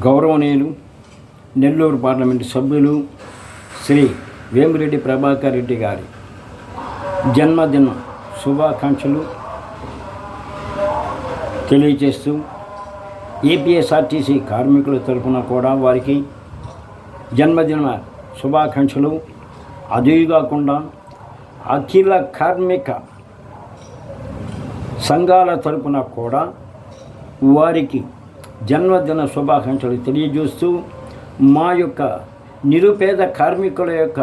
గౌరవనీయులు నెల్లూరు పార్లమెంటు సభ్యులు శ్రీ వేమిరెడ్డి ప్రభాకర్ రెడ్డి గారి జన్మదిన శుభాకాంక్షలు తెలియజేస్తూ ఏపీఎస్ఆర్టీసీ కార్మికుల తరఫున కూడా వారికి జన్మదిన శుభాకాంక్షలు. అదే కాకుండా అఖిల కార్మిక సంఘాల తరఫున కూడా వారికి జన్మదిన శుభాకాంక్షలు తెలియజేస్తూ మా యొక్క నిరుపేద కార్మికుల యొక్క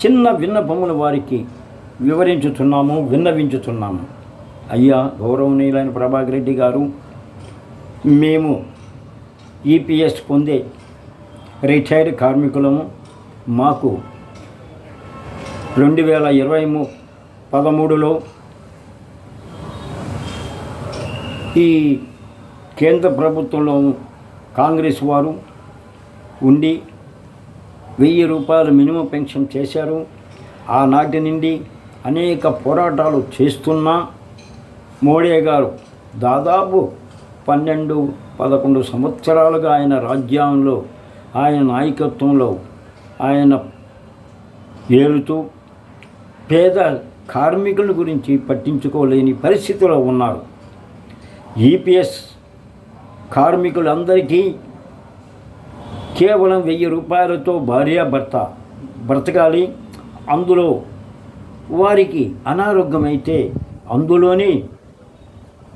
చిన్న విన్నపములు వారికి విన్నవించుతున్నాము. అయ్యా గౌరవనీయులైన ప్రభాకర్ రెడ్డి గారు, మేము ఈపీఎస్ పొందే రిటైర్డ్ కార్మికులము. మాకు 2013లో ఈ కేంద్ర ప్రభుత్వంలో కాంగ్రెస్ వారు ఉండి 1000 రూపాయలు మినిమం పెన్షన్ చేశారు. ఆనాటి నుండి అనేక పోరాటాలు చేస్తున్నా మోడీ గారు దాదాపు 12-11 సంవత్సరాలుగా ఆయన రాజ్యాంగంలో, ఆయన నాయకత్వంలో ఆయన ఏలుతూ పేద కార్మికుల గురించి పట్టించుకోలేని పరిస్థితిలో ఉన్నారు. ఈపీఎస్ కార్మికులందరికీ కేవలం 1000 రూపాయలతో భార్యాభర్త బ్రతకాలి. అందులో వారికి అనారోగ్యమైతే అందులోనే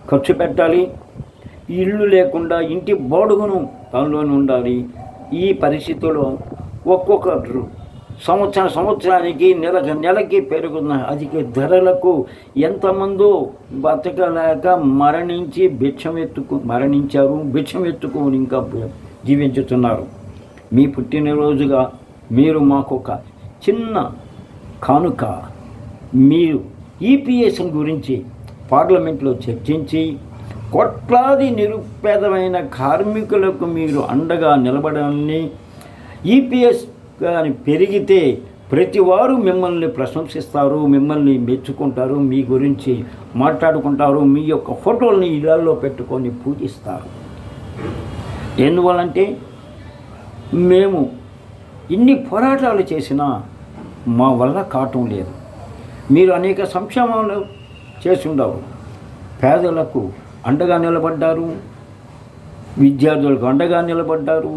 ఖర్చు పెట్టాలి. ఇల్లు లేకుండా ఇంటి బాడుగును దానిలోనే ఉండాలి. ఈ పరిస్థితిలో ఒక్కొక్క సంవత్సరానికి నెలకి పెరుగుతున్న అధిక ధరలకు ఎంతమందో బతకలేక మరణించారు. భిక్షం ఎత్తుకొని ఇంకా జీవించుతున్నారు. మీ పుట్టినరోజుగా మీరు మాకొక చిన్న కానుక, మీరు ఈపీఎస్ గురించి పార్లమెంట్లో చర్చించి కోట్లాది నిరుపేదమైన కార్మికులకు మీరు అండగా నిలబడాలని, ఈపీఎస్ కానీ పెరిగితే ప్రతి వారు మిమ్మల్ని ప్రశంసిస్తారు, మిమ్మల్ని మెచ్చుకుంటారు, మీ గురించి మాట్లాడుకుంటారు, మీ యొక్క ఫోటోల్ని ఇళ్లలో పెట్టుకొని పూజిస్తారు. ఎందువల్లంటే మేము ఇన్ని పోరాటాలు చేసినా మా వల్ల కావటం లేదు. మీరు అనేక సంక్షేమాలు చేస్తుండవు. పేదలకు అండగా నిలబడ్డారు, విద్యార్థులకు అండగా నిలబడ్డారు,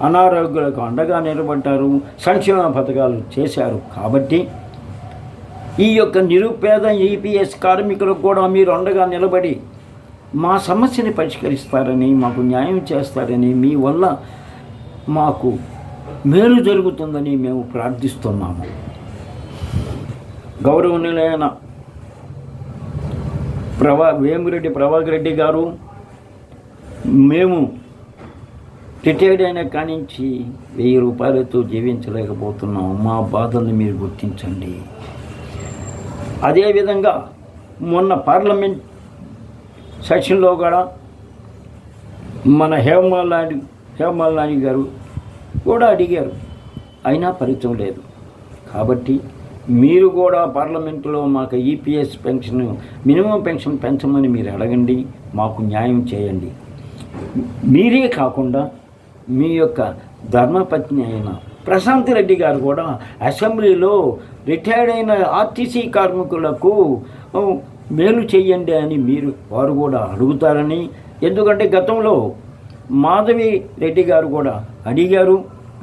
అనారోగ్యులకు అండగా నిలబడ్డారు, సంక్షేమ పథకాలు చేశారు. కాబట్టి ఈ యొక్క నిరుపేద ఈపీఎస్ కార్మికులకు కూడా మీరు అండగా నిలబడి మా సమస్యని పరిష్కరిస్తారని, మాకు న్యాయం చేస్తారని, మీ వల్ల మాకు మేలు జరుగుతుందని మేము ప్రార్థిస్తున్నాము. గౌరవనీయులైన వేమిరెడ్డి ప్రభాకర్ రెడ్డి గారు, మేము రిటైర్డ్ అయిన కానించి 1000 రూపాయలతో జీవించలేకపోతున్నాం. మా బాధల్ని మీరు గుర్తించండి. అదేవిధంగా మొన్న పార్లమెంట్ సెషన్లో కూడా మన హేమమాలిని గారు కూడా అడిగారు, అయినా ఫలితం లేదు. కాబట్టి మీరు కూడా పార్లమెంటులో మాకు ఈపీఎస్ పెన్షన్, మినిమం పెన్షన్ పెంచమని మీరు అడగండి, మాకు న్యాయం చేయండి. మీరే కాకుండా మీ యొక్క ధర్మపత్ని అయిన ప్రశాంత్ రెడ్డి గారు కూడా అసెంబ్లీలో రిటైర్డ్ అయిన ఆర్టీసీ కార్మికులకు మేలు చేయండి అని వారు కూడా అడుగుతారని. ఎందుకంటే గతంలో మాధవి రెడ్డి గారు కూడా అడిగారు,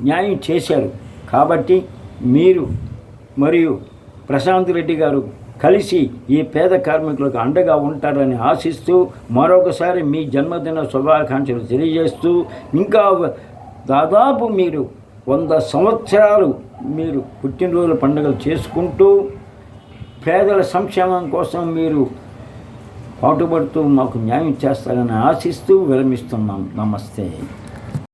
న్యాయం చేశారు. కాబట్టి మీరు మరియు ప్రశాంత్ రెడ్డి గారు కలిసి ఈ పేద కార్మికులకు అండగా ఉంటారని ఆశిస్తూ మరొకసారి మీ జన్మదిన శుభాకాంక్షలు తెలియజేస్తూ, ఇంకా దాదాపు మీరు 100 సంవత్సరాలు మీరు పుట్టినరోజుల పండుగలు చేసుకుంటూ పేదల సంక్షేమం కోసం మీరు పాటుపడుతూ మాకు న్యాయం చేస్తారని ఆశిస్తూ విరమిస్తున్నాం. నమస్తే.